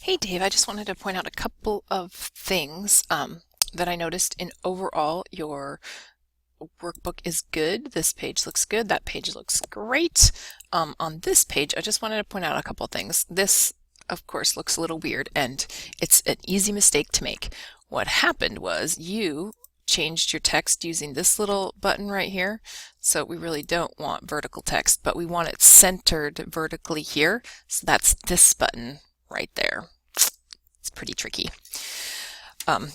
Hey Dave, I just wanted to point out a couple of things that I noticed in overall your workbook is good. This page looks good. That page looks great. On this page, I just wanted to point out a couple things. This, of course, looks a little weird and it's an easy mistake to make. What happened was you changed your text using this little button right here. So we really don't want vertical text, but we want it centered vertically here. So that's this button right there. It's pretty tricky.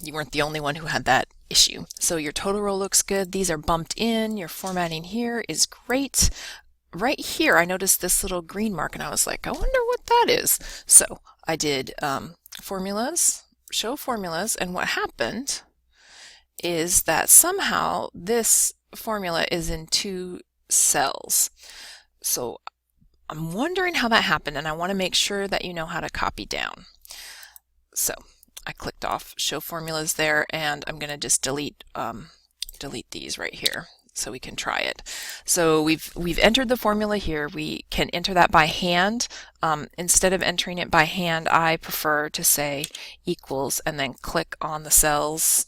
You weren't the only one who had that issue. So your total row looks good. These are bumped in. Your formatting here is great. Right here, I noticed this little green mark and I was like, I wonder what that is. So I did formulas, show formulas, and what happened is that somehow this formula is in two cells. So I'm wondering how that happened, and I want to make sure that you know how to copy down. So I clicked off show formulas there, and I'm going to just delete these right here so we can try it. So we've entered the formula here. We can enter that by hand. Instead of entering it by hand, I prefer to say equals and then click on the cells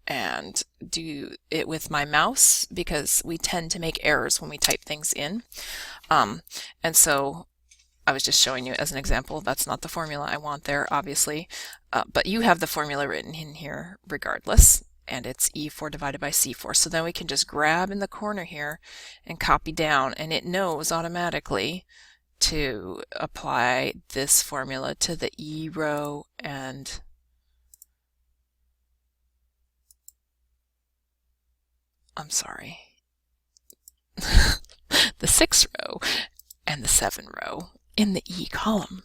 and do it with my mouse because we tend to make errors when we type things in. And so I was just showing you as an example. That's not the formula I want there, obviously, but you have the formula written in here regardless, and it's E4 divided by C4. So then we can just grab in the corner here and copy down, and it knows automatically to apply this formula to the E row and I'm sorry, the 6 row and the 7 row in the E column.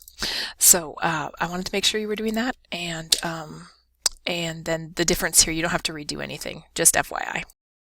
So I wanted to make sure you were doing that, and then the difference here, you don't have to redo anything, just FYI.